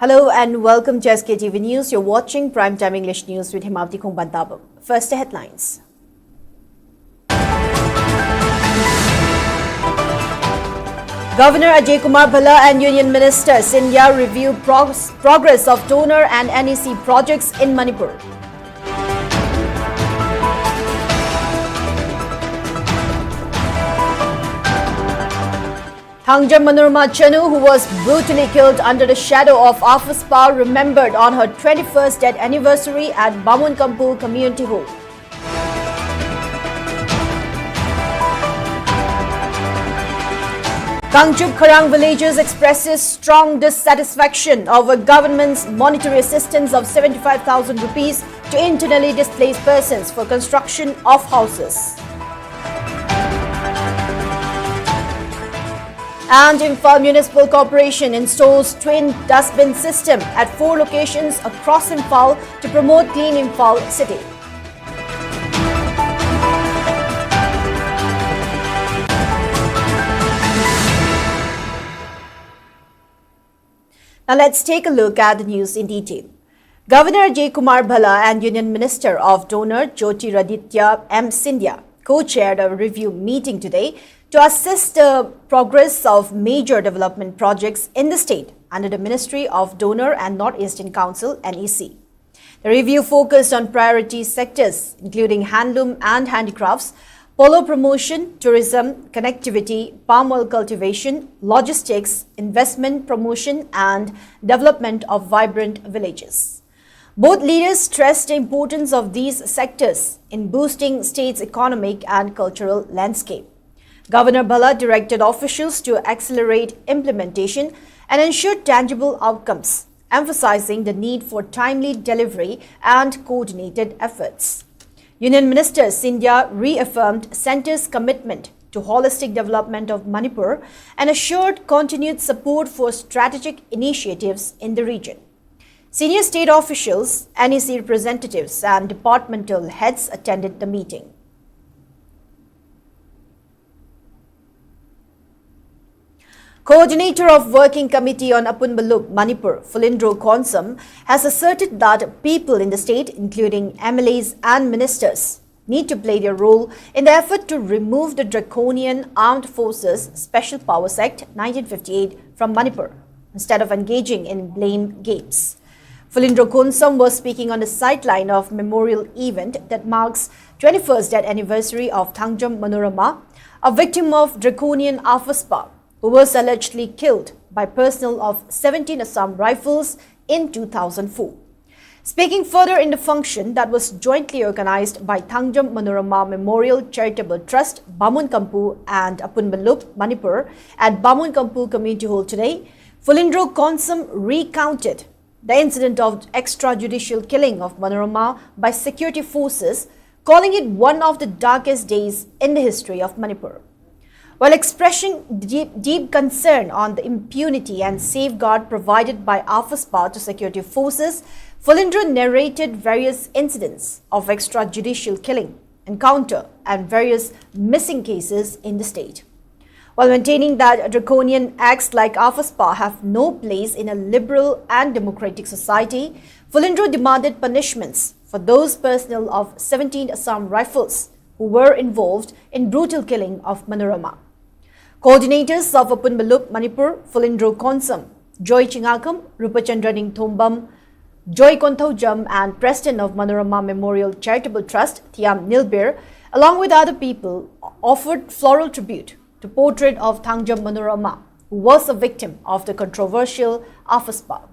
Hello and welcome to Sktv'S News. You're watching Primetime English News with HEMABATI. First, the headlines. Governor Ajay Kumar Bhalla and Union Minister Sindhya review progress of donor and NEC projects in Manipur. Thangjam Manorama Chanu, who was brutally killed under the shadow of Afaspa, remembered on her 21st death anniversary at Bamunkampu Community Hall. Kangchuk Kharang villagers expresses strong dissatisfaction over government's monetary assistance of 75,000 rupees to internally displaced persons for construction of houses. And Imphal Municipal Corporation installs twin dustbin system at 4 locations across Imphal to promote clean Imphal city. Now let's take a look at the news in detail. Governor Ajay Kumar Bhalla and Union Minister of Donor Jyotiraditya M. Sindhya co-chaired a review meeting today to assess the progress of major development projects in the state under the Ministry of Donor and North-Eastern Council (NEC). The review focused on priority sectors including handloom and handicrafts, polo promotion, tourism, connectivity, palm oil cultivation, logistics, investment promotion and development of vibrant villages. Both leaders stressed the importance of these sectors in boosting state's economic and cultural landscape. Governor Bhalla directed officials to accelerate implementation and ensure tangible outcomes, emphasizing the need for timely delivery and coordinated efforts. Union Minister Sindhya reaffirmed Centre's commitment to holistic development of Manipur and assured continued support for strategic initiatives in the region. Senior state officials, NEC representatives and departmental heads attended the meeting. Coordinator of Working Committee on Apunbalup, Manipur, Fulindro Konsam, has asserted that people in the state, including MLAs and ministers, need to play their role in the effort to remove the draconian Armed Forces Special Powers Act 1958 from Manipur, instead of engaging in blame games. Fulindro Konsam was speaking on the sideline of memorial event that marks 21st death anniversary of Thangjam Manorama, a victim of draconian Afaspa, who was allegedly killed by personnel of 17 Assam Rifles in 2004. Speaking further in the function that was jointly organized by Thangjam Manorama Memorial Charitable Trust, Bamunkampu and Apunbalup, Manipur at Bamunkampu Community Hall today, Fulindro Konsam recounted the incident of extrajudicial killing of Manorama by security forces, calling it one of the darkest days in the history of Manipur. While expressing deep concern on the impunity and safeguard provided by Afaspa to security forces, Fulindro narrated various incidents of extrajudicial killing, encounter and various missing cases in the state. While maintaining that draconian acts like Afaspa have no place in a liberal and democratic society, Fulindro demanded punishments for those personnel of 17 Assam Rifles who were involved in brutal killing of Manorama. Coordinators of Apunbalup, Manipur, Fulindro Konsam, Joy Chingakam, Rupachandraning Thombam, Joy Konthaujam and Preston of Manorama Memorial Charitable Trust, Thiam Nilbir, along with other people, offered floral tribute to portrait of Thangjam Manorama, who was a victim of the controversial Afaspa.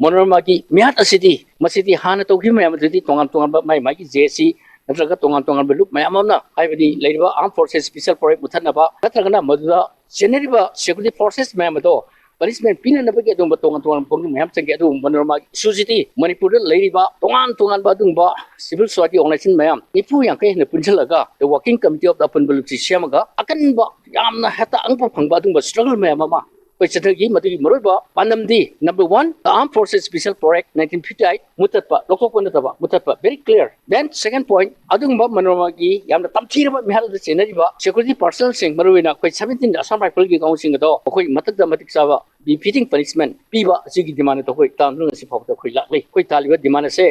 Manorama ki mihat asidi masidi hana to gi mayam didi tongan mai JC natraga tongan belup mayam na haibadi leiba Armed Forces Special Project muthanaba natraga maduda generiba security forces mayam do punishment pina na bagi dum tongan pong mayam changge du Manorama sujiti Manipur leiba tongan ba dung ba civil society organization mayam nipu yang kai na punjalaga the Working Committee of the Apunbalup Siyamaga akan ba yamna hata angpa phangba dung ba struggle mayam ma koi chatagi madu maroi ba panam di number 1 the Armed Forces Special Project 1958 mutatpa lokok pon taba mutatpa very clear. Then second point adung ba manorama gi yamna tamthira ba mihal da chenari ba security personnel sing maruina koi 17 Assam Rifle gi gaung sing do koi matak da matik sawa befitting punishment piba asigi demand to koi tam nung si phok da koi laklei koi taliba demand se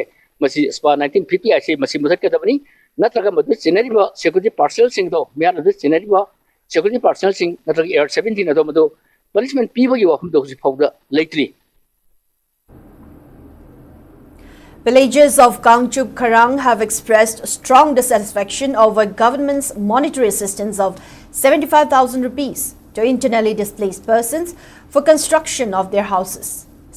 masi spa 1950 ase masi mutat ka dabani natraga madu chenari ba security personnel sing do mihal da chenari ba security personnel sing natraga air 17 ado madu punishment piba gi wahum do si phok da lately. Villagers of Kangchup Kharang have expressed strong dissatisfaction over government's monetary assistance of 75,000 rupees to internally displaced persons for construction of their houses.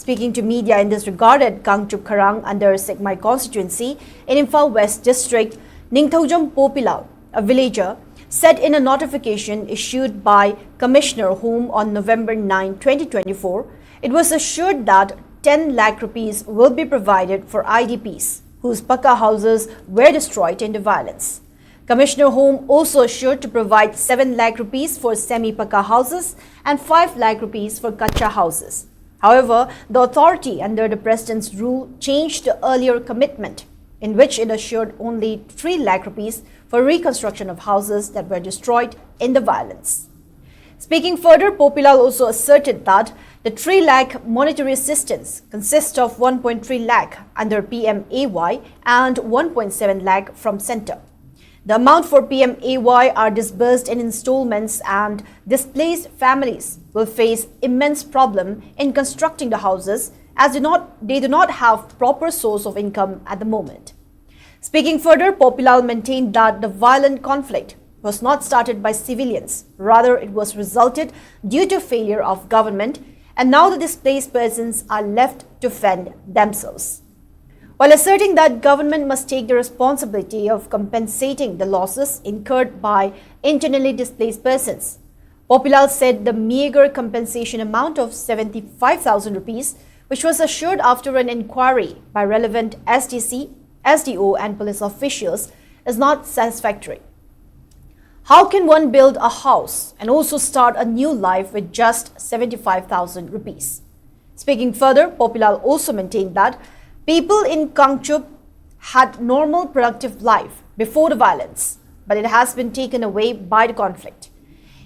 Speaking to media in this regard at Kangchup Kharang under Sekmai constituency in Imphal West district, Ningthaujam Popilao, a villager, said in a notification issued by Commissioner Home on November 9, 2024, it was assured that 10 lakh rupees will be provided for IDPs whose Pakka houses were destroyed in the violence. Commissioner Home also assured to provide 7 lakh rupees for semi-Pakka houses and 5 lakh rupees for Kacha houses. However, the authority under the President's rule changed the earlier commitment in which it assured only 3 lakh rupees for reconstruction of houses that were destroyed in the violence. Speaking further, Popilal also asserted that the 3 lakh monetary assistance consists of 1.3 lakh under PMAY and 1.7 lakh from centre. The amount for PMAY are disbursed in installments and displaced families will face immense problem in constructing the houses as they do not have proper source of income at the moment. Speaking further, Popilal maintained that the violent conflict was not started by civilians, rather it was resulted due to failure of government, and now the displaced persons are left to fend themselves. While asserting that government must take the responsibility of compensating the losses incurred by internally displaced persons, Popilal said the meager compensation amount of 75,000 rupees, which was assured after an inquiry by relevant SDC, SDO and police officials, is not satisfactory. How can one build a house and also start a new life with just 75,000 rupees? Speaking further, Popilal also maintained that people in Kangchup had normal productive life before the violence, but it has been taken away by the conflict.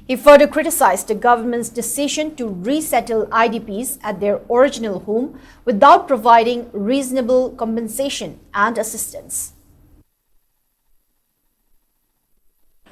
He further criticized the government's decision to resettle IDPs at their original home without providing reasonable compensation and assistance.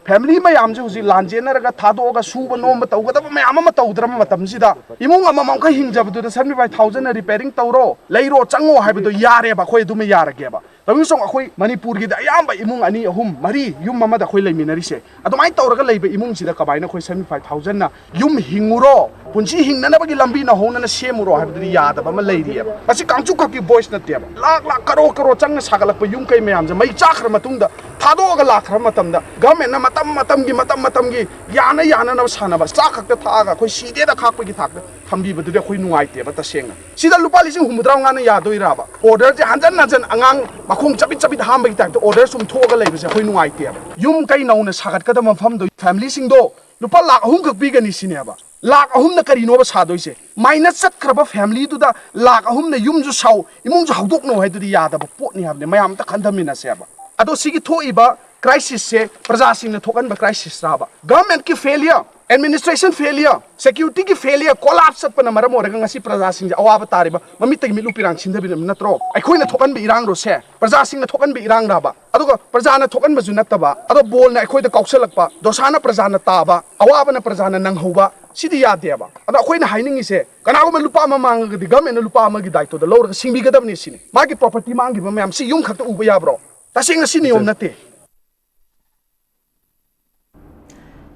Family mayam husi lanjenaraga thado suba nomba tawgada mayam ama tawdram matamsida imung amamam ka hingjabdu 75,000 repairing tawro leiro chango haibdu yare ba khoi dum yarage ba tawisong akhoi Manipur gi da ayamba imung ani ahum mari yum mama da khoi leiminari se adumai tawraga leiba imung sida kabaina khoi 75,000 na yum hinguro punchi hingnana bagi lambi na hona na semuro haibdu yada ba ma leiri ba asi kangchu ka ki voice na te ba lak karo chang sagalak pa yum kai mayam ja mai chakhra matungda thado ga lakhra matamda government na matam gi yana na sana ba sa khakta thaga khoi side da khakpa gi thakta thambi badu de khoi nuai te ba ta senga sida lupa lising humudra ngana ya doira ba order je hanjan angang makhung chabi hamba gi ta order sum thoga leiba se khoi nuai te ba yum kai nauna sagat ka da mafam do family sing do lupa lak ahum khak bi gani sine ba lak ahum na kari no ba sa doi se minus sat kraba family du da lak ahum na yum ju sau imung ju haudok no hai du di ya da ba pot ni habne mayam ta khandamina se ba ado sigi thoiba crisis se praja sing na thokan ba crisis raba government ki failure administration failure security ki failure collapse sat pana maram oranga ngasi praja sing awaba tariba mami tagi milu pirang sindabi natro akhoi na thokan bi irang ro se praja sing na thokan bi irang raba aduga praja na thokan ba ju nataba ado bol na akhoi da kauksalakpa dosana praja na taba awaba na praja na nanghoba sidi yade ba ado akhoi na haining ise kana ko lupa ma mang gi government na lupa ma gi daito da lor sing bi gadam ni sini magi property mang gi ma si yum khakta uba ya bro ta sing sini yom nate.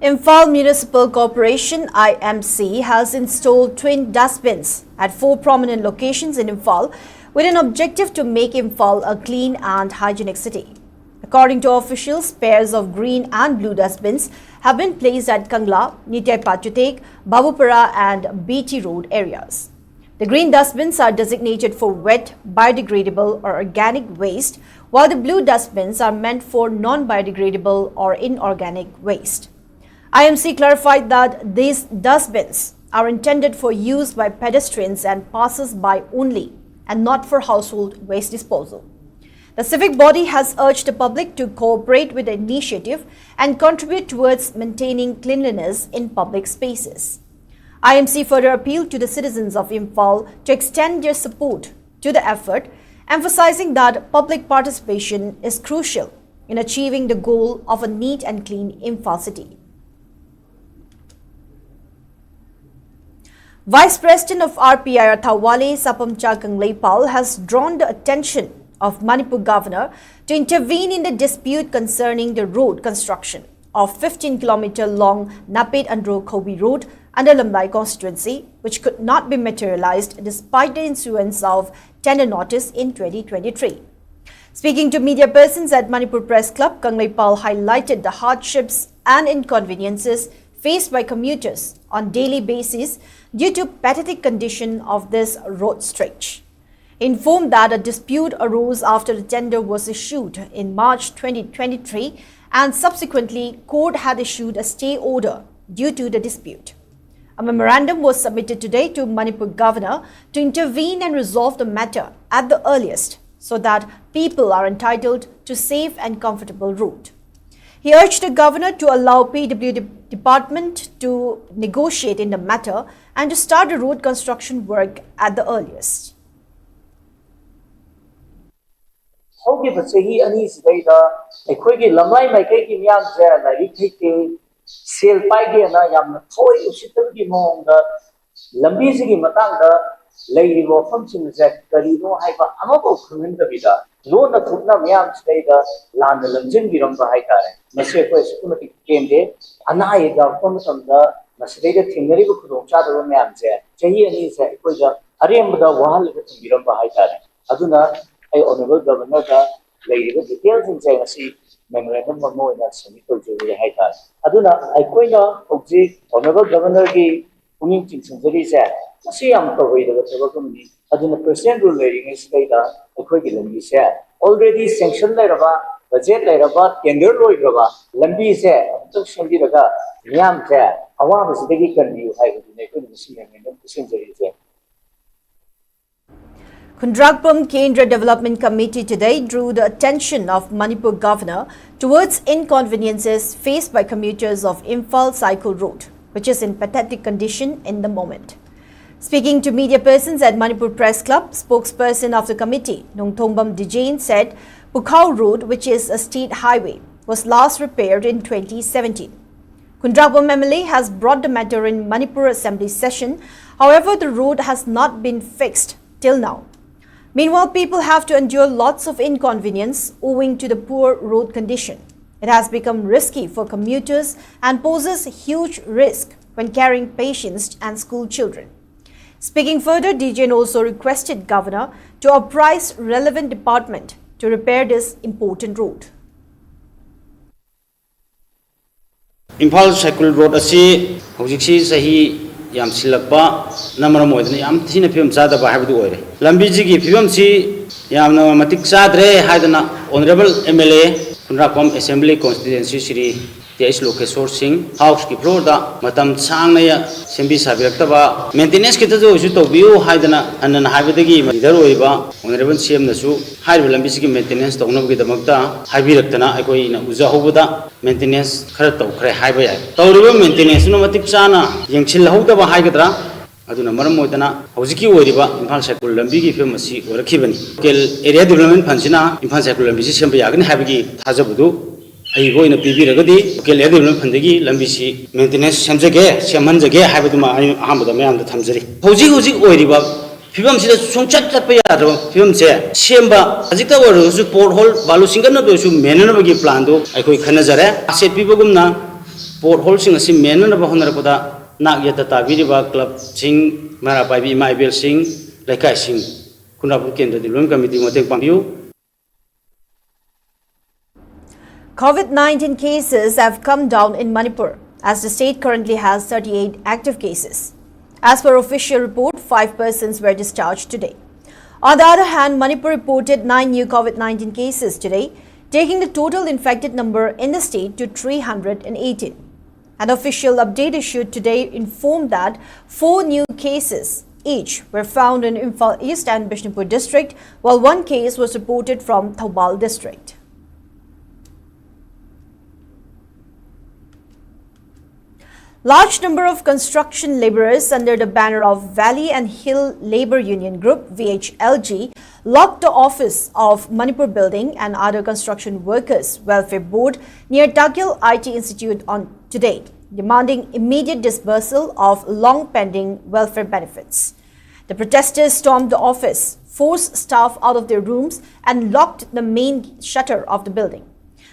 Imphal Municipal Corporation IMC has installed twin dustbins at 4 prominent locations in Imphal with an objective to make Imphal a clean and hygienic city. According to officials, pairs of green and blue dustbins have been placed at Kangla, Nityai Pachutek, Babupara and BT Road areas. The green dustbins are designated for wet, biodegradable or organic waste, while the blue dustbins are meant for non-biodegradable or inorganic waste. IMC clarified that these dustbins are intended for use by pedestrians and passers-by only and not for household waste disposal. The civic body has urged the public to cooperate with the initiative and contribute towards maintaining cleanliness in public spaces. IMC further appealed to the citizens of Imphal to extend their support to the effort, emphasizing that public participation is crucial in achieving the goal of a neat and clean Imphal city. Vice President of RPI Thawale Sapamcha Kangleipal has drawn the attention of Manipur governor to intervene in the dispute concerning the road construction of 15-kilometer long Napet Andro Khobi Road under Lambai constituency, which could not be materialized despite the issuance of tender notice in 2023. Speaking to media persons at Manipur Press Club, Kangleipal highlighted the hardships and inconveniences faced by commuters on daily basis due to pathetic condition of this road stretch. He informed that a dispute arose after the tender was issued in March 2023 and subsequently court had issued a stay order due to the dispute. A memorandum was submitted today to Manipur governor to intervene and resolve the matter at the earliest so that people are entitled to safe and comfortable route. He urged the governor to allow PWD department to negotiate in the matter and to start the road construction work at the earliest. ꯍꯧꯈꯤꯕ ꯆꯍꯤ ꯑꯅꯤꯁꯤꯗꯩꯗ ꯑꯩꯈꯣꯏꯒꯤ ꯂꯝꯂꯥꯏ ꯃꯥꯏꯀꯩꯒꯤ ꯃꯤꯌꯥꯝꯁꯦ ꯂꯥꯏꯔꯤꯛ ꯍꯩꯇꯦ ꯁꯦꯜ ꯄꯥꯏꯒꯦꯅ ꯌꯥꯝꯅ ꯊꯣꯏ ꯎꯁꯤꯠꯇꯕꯒꯤ ꯃꯑꯣꯡꯗ ꯂꯝꯕꯤꯁꯤꯒꯤ ꯃꯇꯥꯡꯗ ꯂꯩꯔꯤꯕ ꯋꯥꯐꯝꯁꯤꯡꯁꯦ ꯀꯔꯤꯅꯣ ꯍꯥꯏꯕ ꯑꯃꯐꯥꯎ ꯈꯪꯍꯟꯗꯕꯤꯗ ꯂꯣꯟꯅ ꯊꯨꯞꯅ ꯃꯤꯌꯥꯝꯁꯤꯗꯩꯗ ꯂꯥꯟꯅ ꯂꯝꯖꯤꯡꯕꯤꯔꯝꯕ ꯍꯥꯏꯇꯥꯔꯦ ꯃꯁꯤ ꯑꯩꯈꯣꯏ ꯑꯁꯨꯛꯀꯤ ꯃꯇꯤꯛ ꯄꯦꯟꯗꯦ ꯑꯅꯥ ꯑꯌꯦꯛ ꯌꯥꯎꯔꯛꯄ ꯃꯇꯝꯗ ꯃꯁꯤꯗꯩꯗ ꯊꯦꯡꯅꯔꯤꯕ ꯈꯨꯗꯣꯡꯆꯥꯗꯕ ꯃꯌꯥꯝꯁꯦ ꯆꯍꯤ ꯑꯅꯤꯁꯦ ꯑꯩꯈꯣꯏꯗ ꯑꯔꯦꯝꯕꯗ ꯋꯥꯍꯜꯂꯒ ꯊꯝꯕꯤꯔꯝꯕ ꯍꯥꯏꯇꯥꯔꯦ ꯑꯗꯨꯅ ꯑꯩ ꯑꯣꯅꯔꯦꯕꯜ ꯒꯚꯔꯅꯔꯗ ꯂꯩꯔꯤꯕ ꯗꯤꯇꯦꯜꯁꯤꯡꯁꯦ ꯉꯁꯤ ꯃꯦꯃꯣꯔꯦꯟꯗꯝ ꯑꯃ ꯑꯣꯏꯅ ꯁꯕꯃꯤꯠ ꯇꯧꯖꯔꯤ ꯍꯥꯏꯇꯥꯔꯦ ꯑꯗꯨꯅ ꯑꯩꯈꯣꯏꯅ ꯍꯧꯖꯤꯛ ꯑꯣꯅꯔꯦꯕꯜ ꯒꯚꯔꯅꯔꯒꯤ ꯄꯨꯛꯅꯤꯡ ꯆꯤꯡꯁꯤꯟꯖꯔꯤꯁꯦ ꯃꯁꯤ ꯌꯥꯝ ꯇꯧꯔꯣꯏꯗꯕ ꯊꯕꯛ ꯑꯃꯅꯤ ꯑꯗꯨꯅ ꯄ꯭ꯔꯁꯤꯗꯦꯟꯠ ꯔꯨꯜ ꯂꯩꯔꯤꯉꯩꯁꯤꯗꯩꯗ ꯑꯩꯈꯣꯏꯒꯤ ꯂꯝꯕꯤꯁꯦ ꯑꯣꯜꯔꯦꯗꯤ ꯁꯦꯡꯁꯟ ꯂꯩꯔꯕ ꯕꯖꯦꯠ ꯂꯩꯔꯕ ꯇꯦꯟꯗꯔ ꯂꯣꯏꯈ꯭ꯔꯕ ꯂꯝꯕꯤꯁꯦ ꯑꯃꯨꯛꯇꯪ ꯁꯦꯝꯕꯤꯔꯒ ꯃꯤꯌꯥꯝꯁꯦ ꯑꯋꯥꯕꯁꯤꯗꯒꯤ ꯀꯟꯕꯤꯌꯨ ꯍꯥꯏꯕꯗꯨꯅꯤ ꯑꯩꯈꯣꯏꯅ ꯉꯁꯤ memorandum ꯄꯤꯁꯤꯟꯖꯔꯤꯁꯦ. Khundragpum Kendra Development Committee today drew the attention of Manipur governor towards inconveniences faced by commuters of Imphal Cycle Road, which is in pathetic condition in the moment. Speaking to media persons at Manipur Press Club, spokesperson of the committee, Nongthombam Dijane, said Pukhao Road, which is a state highway, was last repaired in 2017. Khundragpum MLA has brought the matter in Manipur Assembly session. However, the road has not been fixed till now. Meanwhile, people have to endure lots of inconvenience owing to the poor road condition. It has become risky for commuters and poses huge risk when carrying patients and school children. Speaking further, DJN also requested Governor to apprise relevant department to repair this important road. Imphal Cycle Road asi hojiksi sahi yam silakpa namara moidna yam thina phim sada ba habdu oire lambi ji gi phim si yam na matik sadre haidana honorable MLA Khundragpum Assembly Constituency Shri T.S. Lokeshwar Singh House ki floor da matam changna ya sembi sabirakta maintenance ki tajo isu to biu haidana anan haibadagi leader oiba honorable CM na su hair lambi ji maintenance to unab gi damakta haibiraktana aikoi na uja hobuda maintenance khara to khare haiba ya tawriba maintenance no matik chana yengchil hawdaba haigadra aduna maram moidana hojiki oiriba Imphal Cycle lambi gi film asi orakhibani kel area development fansina Imphal Cycle lambi si semba yagni habigi thajabudu ai goina pibiragadi kel area development fandagi lambi si maintenance semjage semhanjage habaduma ai ahambada mayam da thamjari hoji oiriba film sida sungchat chat pa yaro film se semba ajikta waru su port hole balu singana do su menana gi plan do ai koi khana jare asset pibagumna port hole sing asi menana ba honara koda nak yata tabiriba club sing mara paibi maibel sing laikai sing Khundragpum Kendra Development Committee mateng pangbiu. COVID-19 cases have come down in Manipur as the state currently has 38 active cases. As per official report, 5 persons were discharged today. On the other hand, Manipur reported 9 new COVID-19 cases today, taking the total infected number in the state to 318. An official update issued today informed that 4 new cases each were found in Imphal East and Bishnupur district, while 1 case was reported from Thoubal district. Large number of construction laborers under the banner of Valley and Hill Labour Union Group (VHLG) locked the office of Manipur Building and other construction workers welfare board near Dagyal IT Institute on today, demanding immediate disbursal of long-pending welfare benefits. The protesters stormed the office, forced staff out of their rooms and locked the main shutter of the building.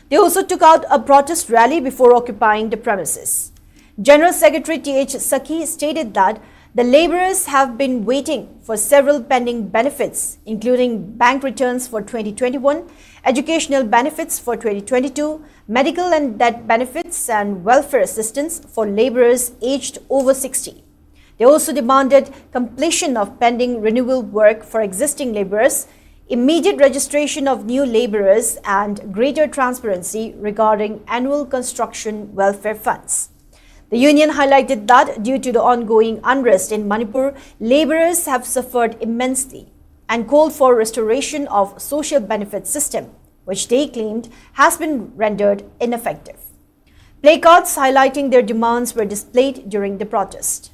They also took out a protest rally before occupying the premises. General Secretary T.H. Sakhi stated that the laborers have been waiting for several pending benefits, including bank returns for 2021, educational benefits for 2022, medical and death benefits and welfare assistance for laborers aged over 60. They also demanded completion of pending renewal work for existing laborers, immediate registration of new laborers and greater transparency regarding annual construction welfare funds. The union highlighted that due to the ongoing unrest in Manipur, laborers have suffered immensely and called for restoration of social benefit system, which they claimed has been rendered ineffective. Placards highlighting their demands were displayed during the protest.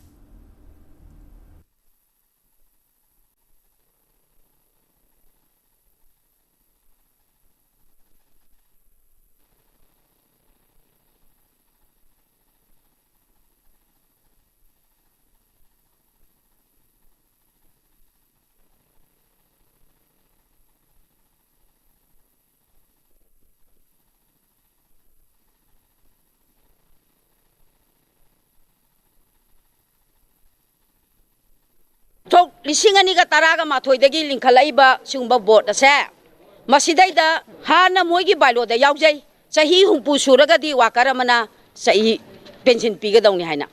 tok lising ani ka taraga mathoi dagi lingkhalaiba singba board ase masidaida hana moigi bailo da yaujai sahi humpu suraga di wakara mana sahi pension piga dawni haina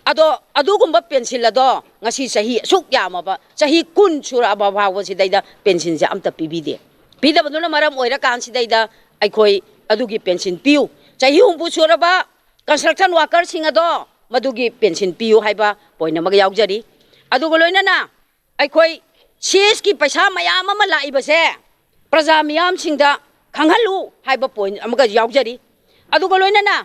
ado gumba pension ado ngasi sahi suk yamaba sahi kun sura aba bawa sidaida pension ja amta pibide pida baduna maram oira kan sidaida aikoi adugi pension piu sahi humpu suraba construction worker singado madugi pension piu haiba poina mag yaujari adugo loinana aikoi CS ki paisa mayam ama laibase praja miyam singda khanghalu haiba point amaga yaujari adugo loinana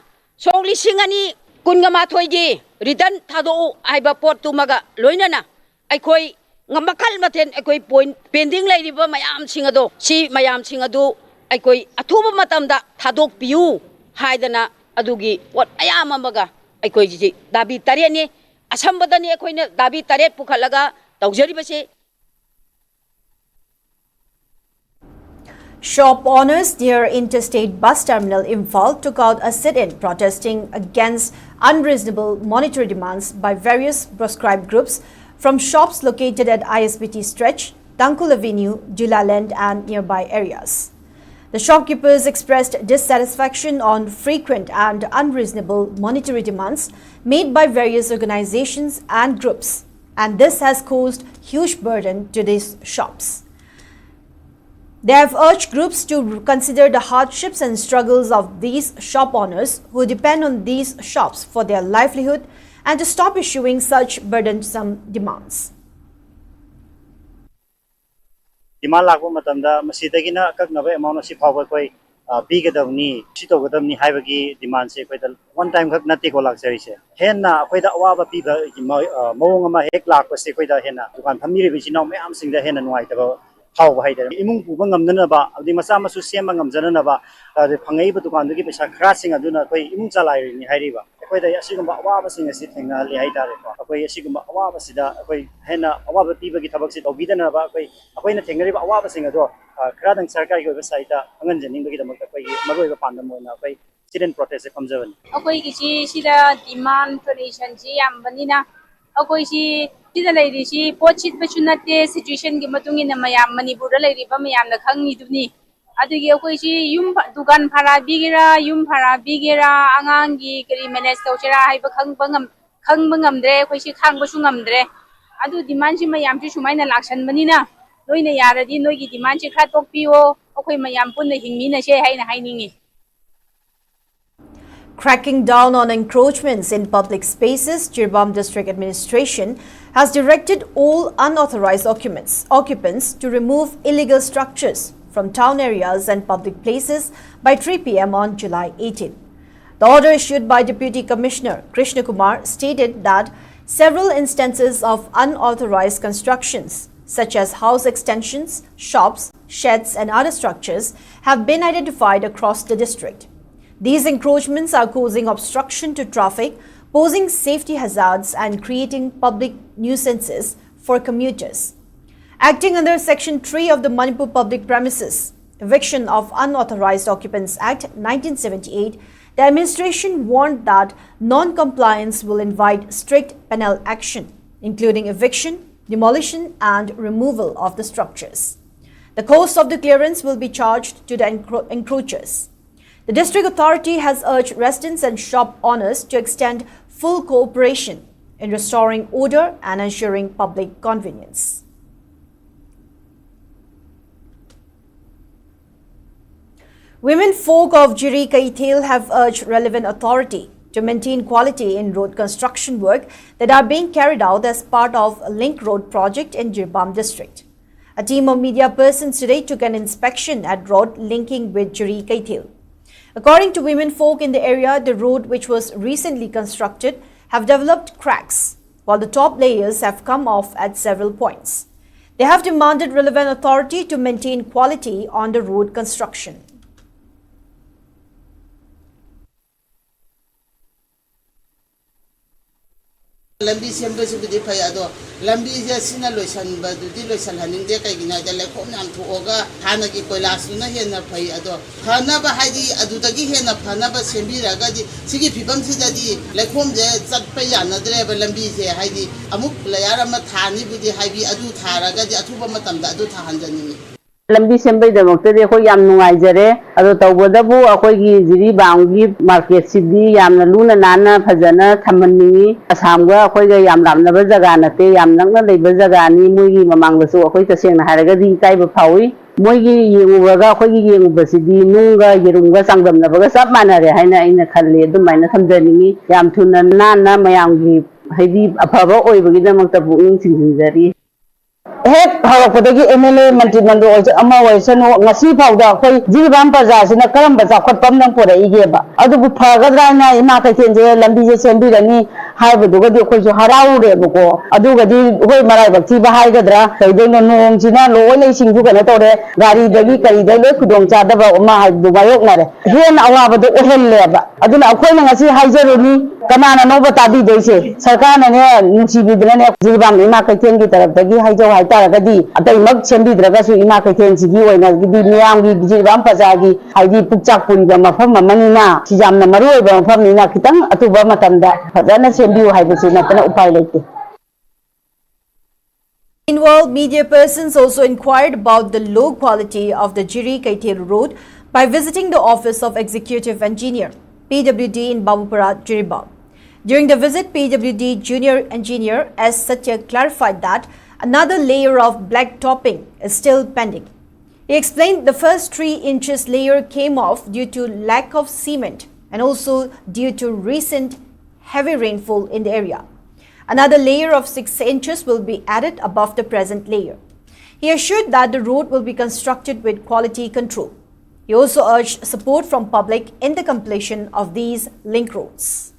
songli singani kunga mathoi gi return thado haiba pot tumaga loinana aikoi ngamakal maten aikoi point pending lairiba mayam singado si mayam singadu aikoi athuba matamda thadok piu haidana adugi what ayam amaga aikoi ji dabi tareni asambadani akoina dabi taret pukhalaga tawjari base. Shop owners near Interstate Bus Terminal Imphal took out a sit-in protesting against unreasonable monetary demands by various proscribed groups from shops located at ISBT Stretch, Tangkul Avenue, Julaland and nearby areas. The shopkeepers expressed dissatisfaction on frequent and unreasonable monetary demands made by various organizations and groups, and this has caused huge burden to these shops. They have urged groups to consider the hardships and struggles of these shop owners who depend on these shops for their livelihood and to stop issuing such burdensome demands. Demand lagu matamda masidagi na kagnaba amount si phawa koi bigadawni sitogadamni haibagi demand se koi one time kak nati ko lagsari se henna koi da awa ba piba mawong ama hek lak pa se koi da henna dukan family bi sinaw mayam singda henna nuai ta how haida imung pu bangam na ba adi masa masu sema ngam jana ba phangai ba dukan dugi pesa khra sing aduna koi imung chalai ni hairi ba koi da asigamba awa ba sing asi thengna li haida re ba koi asigamba awa ba sida koi henna awa ba piba gi thabak si tobidana ba koi na thengri ba awa ba sing ado khra dang sarkar gi website da angan janing ba gi damak koi maroi ba pandam moina koi student protest kamjaban akoi gi sida demand donation ji ambanina akoi si sida leiri si pochit bachunate situation gi matungina mayam Manipur da leiri ba mayam na khangni duni adugi akoi si yum dukan phara bigira yum phara bigira angangi kari manage tawchera haiba khangbangam dre akoi si khangbasu ngamdre adu demand si mayam si sumaina laksan banina noina yaradi noigi demand si khatok piyo akoi mayam punna hingmina se haina hainingi. Cracking down on encroachments in public spaces, Jirbam District Administration has directed all unauthorized occupants to remove illegal structures from town areas and public places by 3 p.m. on July 18. The order issued by Deputy Commissioner Krishna Kumar stated that several instances of unauthorized constructions, such as house extensions, shops, sheds and other structures, have been identified across the district. These encroachments are causing obstruction to traffic, posing safety hazards and creating public nuisances for commuters. Acting under Section 3 of the Manipur Public Premises Eviction of Unauthorized Occupants Act 1978, the administration warned that non-compliance will invite strict penal action, including eviction, demolition and removal of the structures. The cost of the clearance will be charged to the encroachers. The district authority has urged residents and shop owners to extend full cooperation in restoring order and ensuring public convenience. Women folk of Jiri Kaithil have urged relevant authority to maintain quality in road construction work that are being carried out as part of a Link Road project in Jirbam district. A team of media persons today took an inspection at road linking with Jiri Kaithil. According to women folk in the area, the road, which was recently constructed, have developed cracks, while the top layers have come off at several points. They have demanded relevant authority to maintain quality on the road construction. Lambi sembesibidi pay ado lambi sina loisan badudi loisan haning de kaigina de lekhom nam thuoga hanagi koilasuna hena pay ado hana ba haidi adutagi hena phana ba sembiraga di sigi phibam sidadi lekhom je chatpa yana dreba lambi se haidi amuk layara ma thani budi haibi adu tharaga di athuba matamda adu thahanjani lambi sembai da mokte de ko yam nungai jare ado tawboda bu akoi gi jiri bangi market sidi yam na luna nana phajana thamani asam ga akoi ga yam lam na ba jaga na te yam nang na lei ba jaga ni moi gi mamang ba su akoi ta seng na haraga di kai ba phawi moi gi yengu ga akoi gi yengu ba sidi nunga yerum ga sangdam na ba ga sap mana re haina ina khalle dum maina thamjani yam thuna nana mayam gi haidi afaba oi ba gi da makta bu ing sinjari Head Harakudagi MLA Mantimando Ama Waisano, Nasi Powder, Jivan Pazasina, Karambaza, Pamna Pura Igeba. Adu Pagadana, Imaka Kenja, Lambi Sembirani, Haibuga, Harau Rebuko, Adugadi, Maraba, Tiba Haigadra, they don't know Jina, Lola Shingukanatore, Gari, Dagi, Kari, Kudong Chadaba, Maha, Dubayoknare. Here now, the Ohen Leba. Aduna, Akwena, Haizeruni. Kanana Nova Tabi they say, Sakana, Nuchi Vidrene, Zivam, Imaka Kengi, Tarabagi, Haijo, Haitaragadi, Atai Mug Chendi, Dragasu, Imaka Kenji, and Gidi, Zivam Pazagi, Haidi Puchapun, Mafama Manina, Chijam Namaru, Famina Kitang, Atubama Tanda, Hazana Sembu, Haibusina, Upilate. Meanwhile, media persons also inquired about the low quality of the Jiri Kaithil road by visiting the office of Executive Engineer, PWD in Babupara, Jirbam. During the visit, PWD Junior Engineer S. Satya clarified that another layer of black topping is still pending. He explained the first 3 inches layer came off due to lack of cement and also due to recent heavy rainfall in the area. Another layer of 6 inches will be added above the present layer. He assured that the road will be constructed with quality control. He also urged support from public in the completion of these link roads.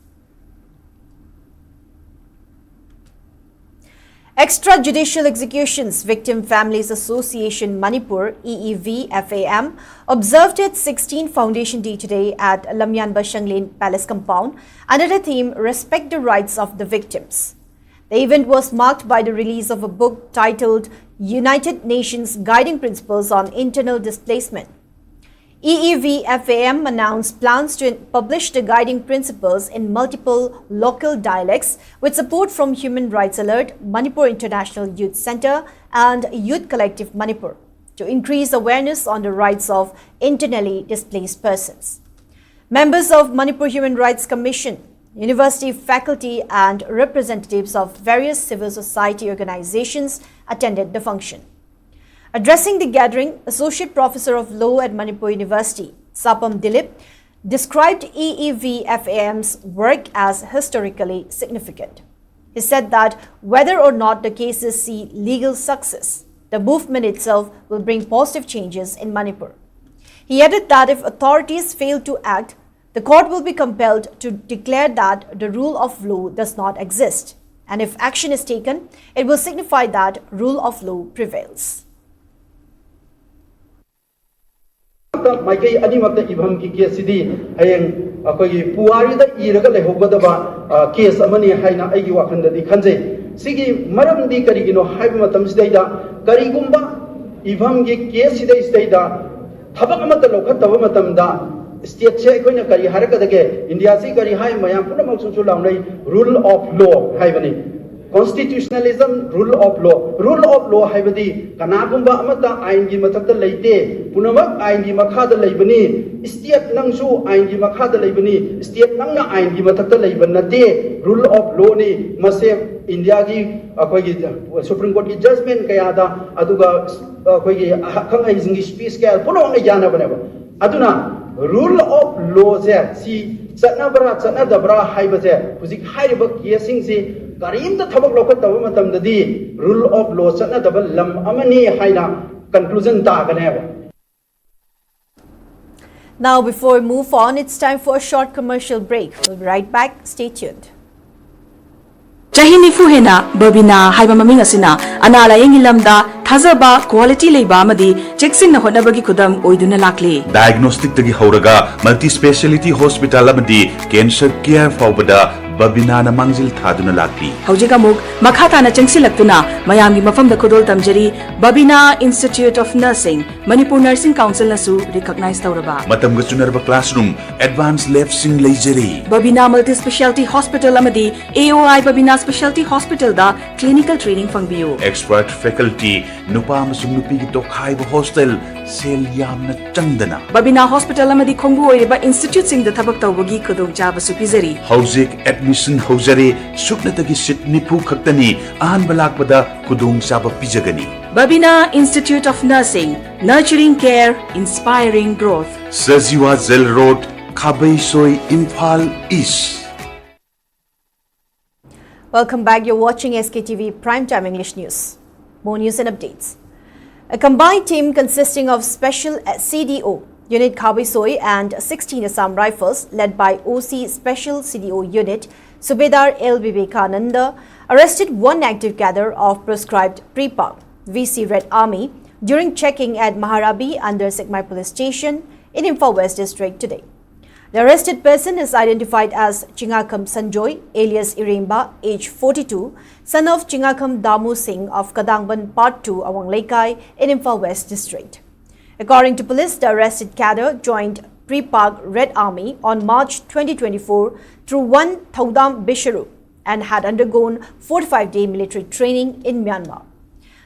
Extrajudicial Executions Victim Families Association Manipur EEV-FAM observed its 16th Foundation Day today at Lamyanba Shanglin Palace Compound under the theme Respect the Rights of the Victims. The event was marked by the release of a book titled United Nations Guiding Principles on Internal Displacement. EEV-FAM announced plans to publish the guiding principles in multiple local dialects with support from Human Rights Alert, Manipur International Youth Center and Youth Collective Manipur to increase awareness on the rights of internally displaced persons. Members of Manipur Human Rights Commission, university faculty and representatives of various civil society organizations attended the function. Addressing the gathering, Associate Professor of Law at Manipur University, Sapam Dilip, described EEVFAM's work as historically significant. He said that whether or not the cases see legal success, the movement itself will bring positive changes in Manipur. He added that if authorities fail to act, the court will be compelled to declare that the rule of law does not exist. And if action is taken, it will signify that rule of law prevails. Maikai animakta ibham ki case sidi hayeng akoi puari da iraga lehogadaba case amani haina aigi wakhanda di khanjai sigi maram di karigino haiba matam sidaida karigumba ibham ki case sida sidaida thabak amata lokhattaba matamda state che koina kari harakadage India si kari hai mayam punamak su launai rule of law haibani constitutionalism rule of law haibadi kanagumba amata ain gi mathakta leite punamak ain gi makhada leibani state nangsu ain gi makhada leibani state nangna ain gi mathakta leiban nate rule of law ni mase India gi akoi gi Supreme Court gi judgment kaya da aduga akoi gi khang ai jingi speech kaya puno ngai jana baneba aduna rule of law je si chana dabra haiba je hujik haiba casing si karim da thabak lokat tawa matam dadi rule of law chana dabal lam amani haina conclusion ta ganeba. Now before we move on, it's time for a short commercial break. We'll be right back. Stay tuned. Chahini Fuhena, Babina, Haibamaming Asina, Anala Yengilamda, Tazaba, quality labor amadi, Jackson Honabagi Kudam, Oiduna Lakli. Diagnostic Tagi Horaga, multi speciality hospital amadi, cancer care Faubada, Babina Mangzil Taduna Lakli. Haujigamuk, Makhatana Chengsilaktuna, Mayami Mafam the Kudol Tamjari, Babina Institute of Nursing, Manipur Nursing Council Nasu, recognized Tauraba. Matam Gachunarba Classroom, Advanced Left Sing Lasery. Babina Multi Specialty Hospital Amadi, AOI Babina Specialty Hospital da, clinical training Fangbiu. Expert faculty, Nupam Sumupi Tokhaiba Hostel, Sel Yamna Chandana. Babina Hospital Amadi Kongu Eba Institute Sing the Tabak Tawagi Kudong Java Supizari. Hauzik admission Hosare, Suknatagi Sit Nipu Kaktani, Ahan Balakpada, Kudung Saba Pijagani. Babina Institute of Nursing, nurturing care, inspiring growth. Saziwa Zel Road, Kabay Soy, Imphal East. Welcome back. You're watching SKTV Primetime English News. More news and updates. A combined team consisting of Special CDO Unit Khabisoi and 16 Assam Rifles led by OC Special CDO Unit Subedar L. Vivekananda arrested one active cadre of proscribed Prepag VC Red Army during checking at Maharabi under Sikmai Police Station in Imphal West District today. The arrested person is identified as Chingakam Sanjoy, alias Iremba, age 42, son of Chingakam Damu Singh of Kadangban Part 2, Awang Lekai in Imphal West District. According to police, the arrested cadre joined Prepag Red Army on March 2024 through one Thaudam Bisharu and had undergone 45-day military training in Myanmar.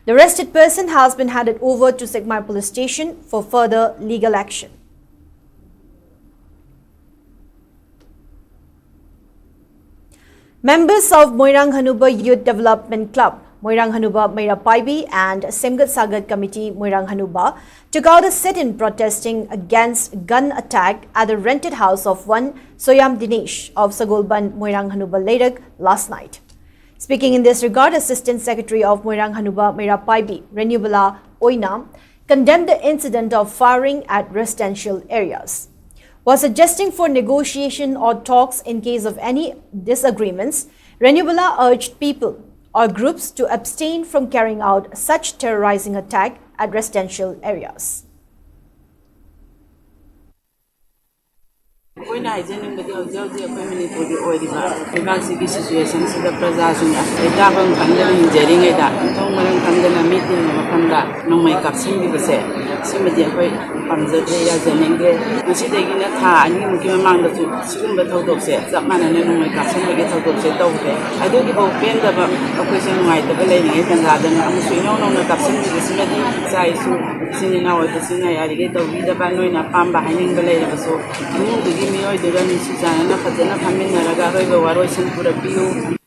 The arrested person has been handed over to Sikmai Police Station for further legal action. Members of Moirang Hanuba Youth Development Club, Moirang Hanuba Meira Paibi and Semgat Sagat Committee Moirang Hanuba took out a sit-in protesting against gun attack at the rented house of one Soyam Dinesh of Sagolban Moirang Hanuba Lerek last night. Speaking in this regard, Assistant Secretary of Moirang Hanuba Meira Paibi, Renewabala Oinam, condemned the incident of firing at residential areas. While suggesting for negotiation or talks in case of any disagreements, Renewabala urged people or groups to abstain from carrying out such terrorizing attack at residential areas. When I didn't the community or the Bansi situation, so the Brazazina, a Davan Kandam Jering it up, Toman Kandana meeting of Kanda, no makeup singing the set. Somebody from the Jaya Zenenge, and she taking a car and you give a man to swim the total set, that man and no makeup, somebody total set over there. I do give a bend of a question like the lady and rather than I'm sure no makeup singing the Smith, Sai, singing out the singer, I get a reader by knowing a palm behind the lady. So, you give me all the running season and enough as enough coming and I go where I put a view.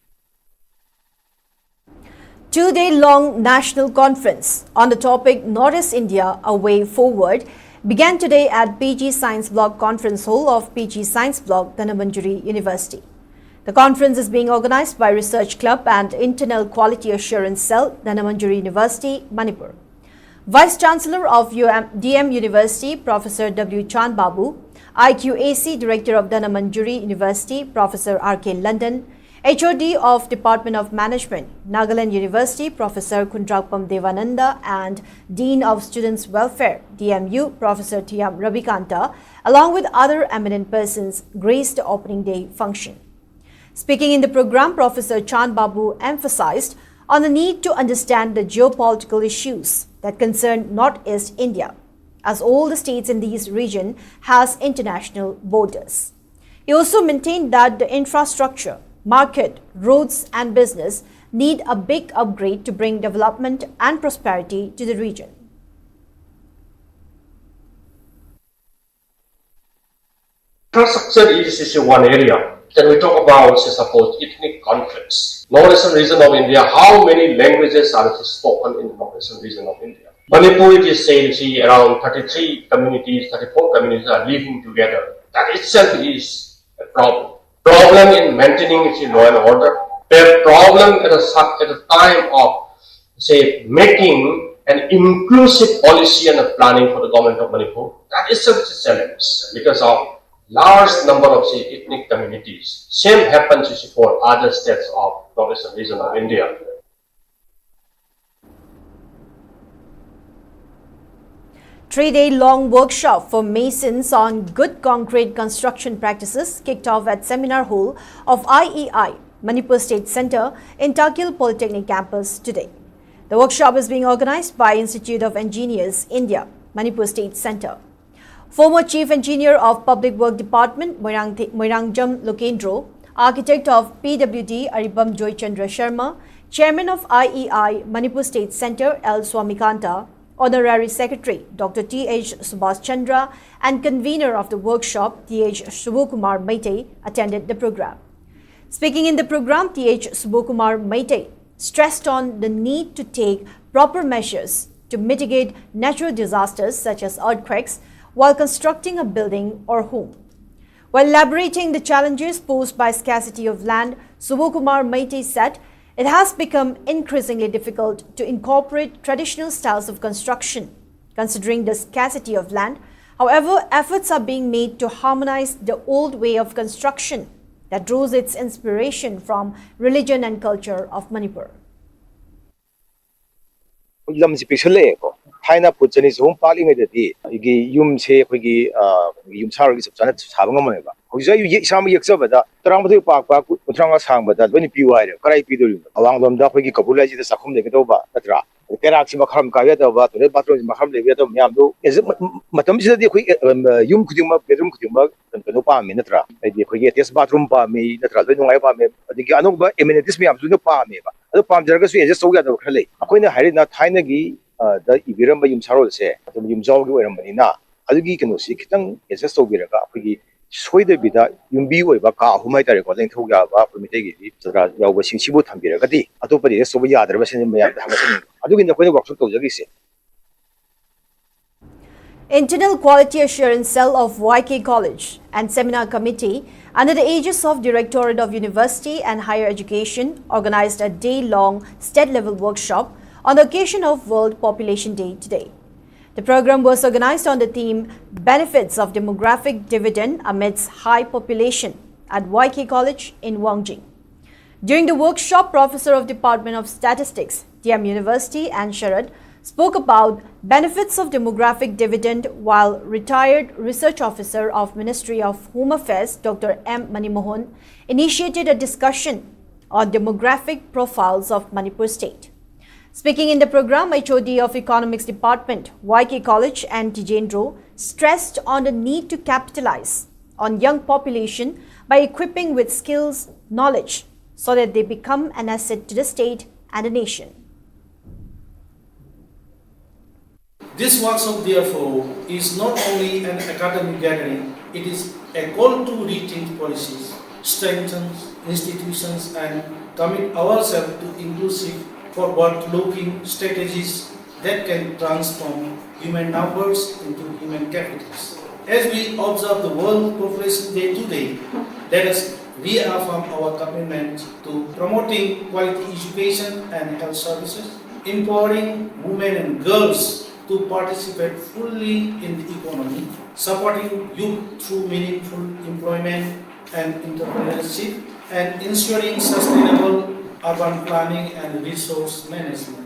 Two-day-long national conference on the topic Northeast India, a way forward began today at PG Science Block Conference Hall of PG Science Block, Dhanamandjari University. The conference is being organized by Research Club and Internal Quality Assurance Cell, Dhanamandjari University, Manipur. Vice Chancellor of DM University, Professor W. Chan Babu, IQAC Director of Dhanamandjari University, Professor R.K. London, HOD of Department of Management, Nagaland University, Professor Kundrakpam Devananda, and Dean of Students' Welfare, DMU, Professor T.M. Ravikanta, along with other eminent persons, graced the opening day function. Speaking in the program, Professor Chan Babu emphasized on the need to understand the geopolitical issues that concern Northeast India, as all the states in this region has international borders. He also maintained that the infrastructure, market, roads and business need a big upgrade to bring development and prosperity to the region. Infrastructure is one area. Then we talk about suppose ethnic conflicts. Northeastern region of India, how many languages are spoken in the northeastern region of India? Manipur, it is said, see, around 33 communities, 34 communities are living together. That itself is a problem. Problem in maintaining law and order. The problem at the time of, say, making an inclusive policy and planning for the government of Manipur. That is such a challenge because of large number of, say, ethnic communities. Same happens for other states of northeastern region of India. Three-day-long workshop for masons on good concrete construction practices kicked off at Seminar Hall of IEI, Manipur State Center in Takil Polytechnic Campus today. The workshop is being organized by Institute of Engineers, India, Manipur State Center. Former Chief Engineer of Public Work Department, Moirangjam Lokendro, Architect of PWD, Aribam Joy Chandra Sharma, Chairman of IEI, Manipur State Center, L. Swamikanta, Honorary Secretary Dr. T.H. Subhas Chandra and convener of the workshop T.H. Subhukumar Maite attended the program. Speaking in the program, T.H. Subhukumar Maite stressed on the need to take proper measures to mitigate natural disasters such as earthquakes while constructing a building or home. While elaborating the challenges posed by scarcity of land, Subhukumar Maite said it has become increasingly difficult to incorporate traditional styles of construction, considering the scarcity of land. However, efforts are being made to harmonize the old way of construction that draws its inspiration from religion and culture of Manipur. Haina Putsani is home parling at the Yum say Yum Sarah is having a money. Some Yaxabada, Tramatu Park, Utranga Sang, but that when you are Karai Pidu, along them Dapaki Kapulaji, the Sakum de Ketova, Atra, the Karaxi Makam Kayata, the Patron Maham de Vietnam Yamdo, is Matamisa de Yum Kuduma, Bedroom Kuduma, and Penopa Minatra, the Koyetis bathroom par me, the Tralvino, the Ganoba, Emiratis me up to the Palme. The Palm Jargas is just so good. Aquina had not Tainagi. The Ibiramba Yum Sarol say, the Yum Zogu and Manina, Adugi can see Kitang is a so biraga, Sway the Bida, Yumbi, Baka, who might recording to Yava, Mitegi, so that you were Shibu Tambiragati, Atopadi, so we are the Russian Aduin the way of Jagisi. Internal Quality Assurance Cell of YK College and Seminar Committee, under the aegis of Directorate of University and Higher Education, organized a day-long state-level workshop on the occasion of World Population Day today. The program was organized on the theme Benefits of Demographic Dividend Amidst High Population at YK College in Wangjing. During the workshop, Professor of Department of Statistics, DM University and Sharad spoke about benefits of demographic dividend, while retired research officer of Ministry of Home Affairs, Dr. M. Manimohan, initiated a discussion on demographic profiles of Manipur State. Speaking in the program, HOD of Economics Department, YK College and Tijendro stressed on the need to capitalize on young population by equipping with skills, knowledge, so that they become an asset to the state and the nation. This workshop, therefore, is not only an academic gathering, it is a call to rethink policies, strengthen institutions and commit ourselves to inclusive forward-looking strategies that can transform human numbers into human capitals. As we observe the World Population Day today, let us reaffirm our commitment to promoting quality education and health services, empowering women and girls to participate fully in the economy, supporting youth through meaningful employment and entrepreneurship, and ensuring sustainable urban planning and resource management.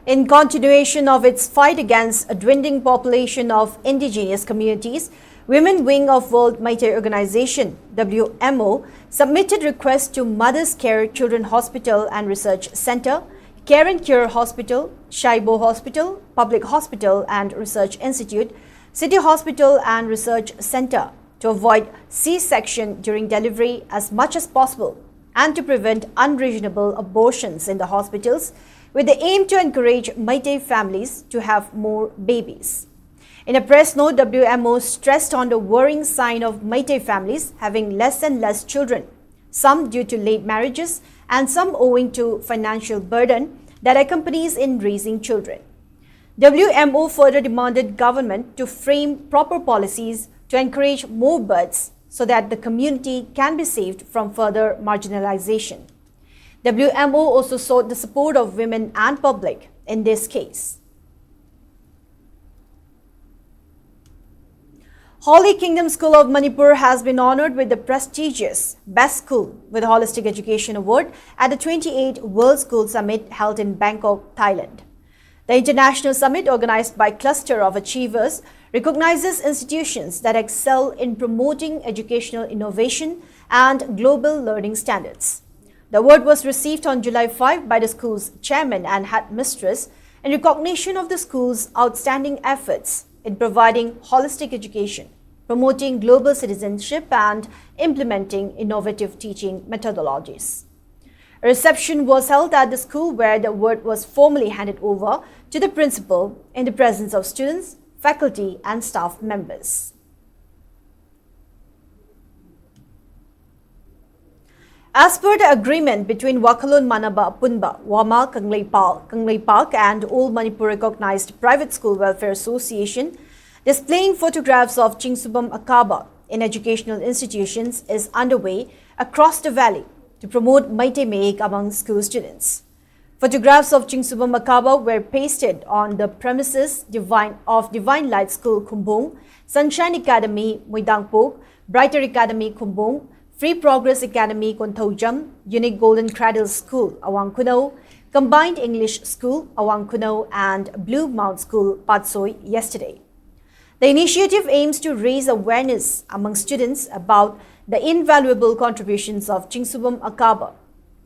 In continuation of its fight against a dwindling population of indigenous communities, Women Wing of World Meitei Organization, WMO, submitted requests to Mother's Care Children Hospital and Research Center, Care and Cure Hospital, Shaibo Hospital, Public Hospital and Research Institute, City Hospital and Research Center to avoid C-section during delivery as much as possible and to prevent unreasonable abortions in the hospitals, with the aim to encourage Meitei families to have more babies. In a press note, WMO stressed on the worrying sign of Meitei families having less and less children, some due to late marriages and some owing to financial burden that accompanies in raising children. WMO further demanded government to frame proper policies to encourage more births so that the community can be saved from further marginalization. WMO also sought the support of women and public in this case. Holy Kingdom School of Manipur has been honored with the prestigious Best School with Holistic Education Award at the 28th World School Summit held in Bangkok, Thailand. The international summit, organized by Cluster of Achievers, recognizes institutions that excel in promoting educational innovation and global learning standards. The award was received on July 5 by the school's chairman and headmistress in recognition of the school's outstanding efforts in providing holistic education, promoting global citizenship, and implementing innovative teaching methodologies. A reception was held at the school where the award was formally handed over to the principal in the presence of students, faculty, and staff members. As per the agreement between Wakhalon Manaba Punba, Wama Kanglei Park and All Manipur Recognized Private School Welfare Association, displaying photographs of Chingsubam Akaba in educational institutions is underway across the valley to promote Meitei Meik among school students. Photographs of Chingsubam Akaba were pasted on the premises of Divine Light School Kumbong, Sunshine Academy Muidangpok, Brighter Academy Kumbong, Free Progress Academy Konthojam, Unique Golden Cradle School Awang Kuno, Combined English School Awang Kuno, and Blue Mount School Patsoi yesterday. The initiative aims to raise awareness among students about the invaluable contributions of Chingsubam Akaba,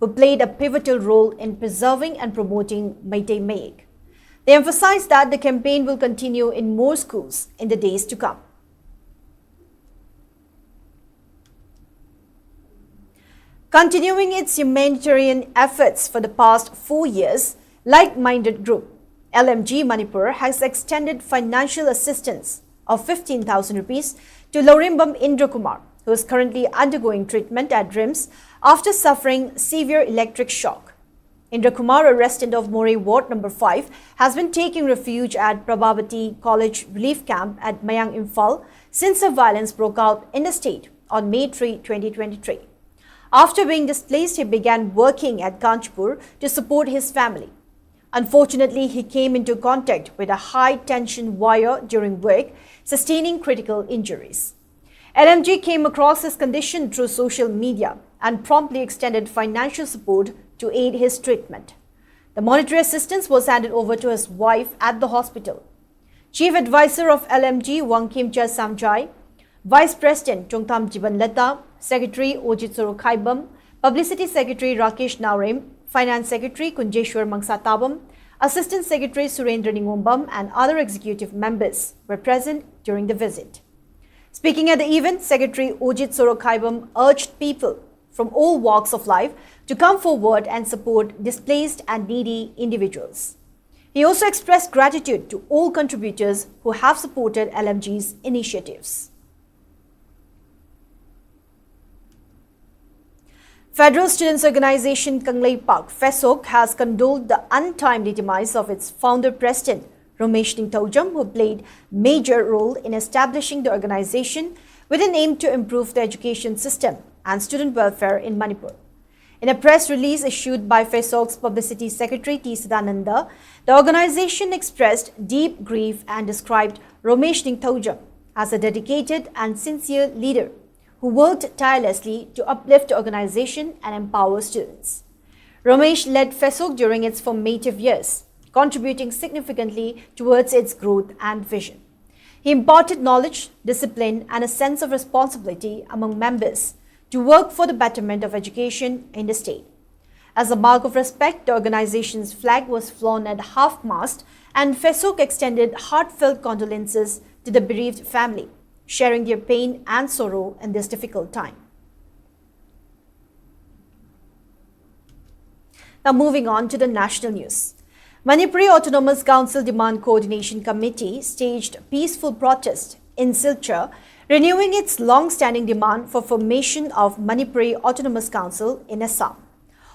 who played a pivotal role in preserving and promoting Meitei Meik. They emphasized that the campaign will continue in more schools in the days to come. Continuing its humanitarian efforts for the past 4 years, like-minded group LMG Manipur has extended financial assistance of 15,000 rupees to Lorimbam Indra Kumar, who is currently undergoing treatment at RIMS after suffering severe electric shock. Indra Kumar, a resident of Moreh Ward No. 5, has been taking refuge at Prabhavati College Relief Camp at Mayang Imphal since the violence broke out in the state on May 3, 2023. After being displaced, he began working at Kanchpur to support his family. Unfortunately, he came into contact with a high-tension wire during work, sustaining critical injuries. LMG came across his condition through social media and promptly extended financial support to aid his treatment. The monetary assistance was handed over to his wife at the hospital. Chief Advisor of LMG, Wangkimcha Samjai, Vice President Chongtham Jibanlata, Secretary Ojit Sorokhaibam, Publicity Secretary Rakesh Naurem, Finance Secretary Kunjeshwar Mangsatabam, Assistant Secretary Surendra Ningombam, and other executive members were present during the visit. Speaking at the event, Secretary Ojit Sorokhaibam urged people from all walks of life to come forward and support displaced and needy individuals. He also expressed gratitude to all contributors who have supported LMG's initiatives. Federal Students' Organization Kanglei Park, FESOC, has condoled the untimely demise of its founder president, Romesh Ningthaujam, who played major role in establishing the organization with an aim to improve the education system and student welfare in Manipur. In a press release issued by FESOC's Publicity Secretary T. Sidananda, the organization expressed deep grief and described Romesh Ningthaujam as a dedicated and sincere leader who worked tirelessly to uplift the organization and empower students. Romesh led FESOC during its formative years, contributing significantly towards its growth and vision. He imparted knowledge, discipline, and a sense of responsibility among members to work for the betterment of education in the state. As a mark of respect, the organization's flag was flown at half-mast, and FESOC extended heartfelt condolences to the bereaved family, sharing their pain and sorrow in this difficult time. Now moving on to the national news. Manipuri Autonomous Council Demand Coordination Committee staged peaceful protest in Silchar, renewing its long-standing demand for formation of Manipuri Autonomous Council in Assam.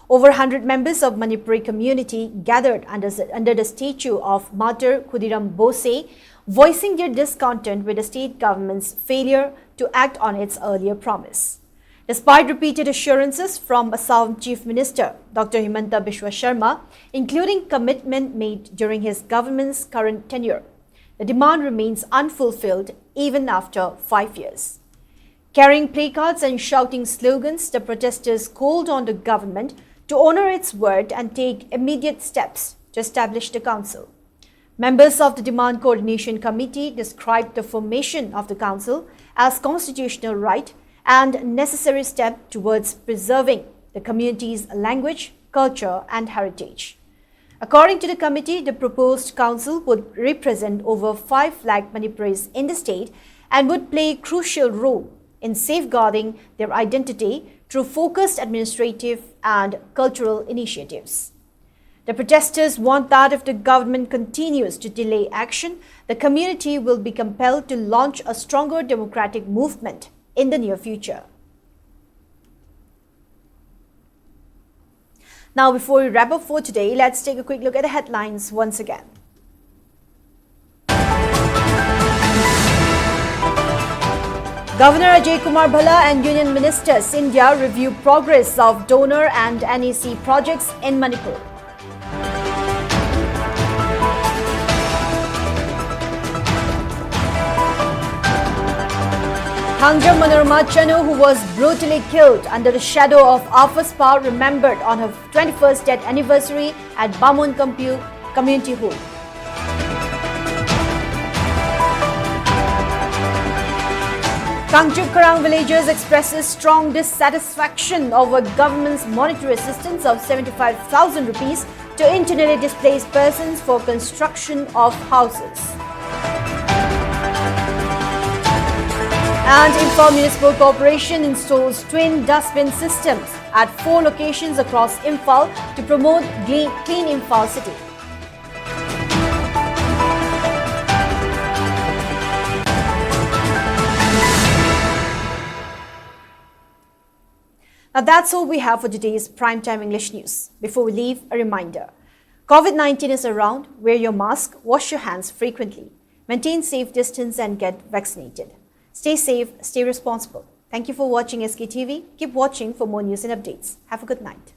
Over 100 members of Manipuri community gathered under the statue of Martyr Khudiram Bose, voicing their discontent with the state government's failure to act on its earlier promise. Despite repeated assurances from Assam Chief Minister Dr. Himanta Biswa Sharma, including commitment made during his government's current tenure, the demand remains unfulfilled even after 5 years. Carrying placards and shouting slogans, the protesters called on the government to honor its word and take immediate steps to establish the council. Members of the Demand Coordination Committee described the formation of the council as constitutional right and necessary step towards preserving the community's language, culture, and heritage. According to the committee, the proposed council would represent over 5 lakh Manipuris in the state and would play a crucial role in safeguarding their identity through focused administrative and cultural initiatives. The protesters want that if the government continues to delay action, the community will be compelled to launch a stronger democratic movement in the near future. Now, before we wrap up for today, let's take a quick look at the headlines once again. Governor Ajay Kumar Bhalla and Union Ministers India review progress of donor and NEC projects in Manipur. Hangja Manorama Chanu, who was brutally killed under the shadow of Afas Power, remembered on her 21st death anniversary at Bamun Community Hall. Kangchuk Karang villagers expresses strong dissatisfaction over government's monetary assistance of 75,000 rupees to internally displaced persons for construction of houses. And Imphal Municipal Corporation installs twin dustbin systems at 4 locations across Imphal to promote clean Imphal city. Now that's all we have for today's Primetime English News. Before we leave, a reminder. COVID-19 is around. Wear your mask, wash your hands frequently, maintain safe distance and get vaccinated. Stay safe, stay responsible. Thank you for watching SKTV. Keep watching for more news and updates. Have a good night.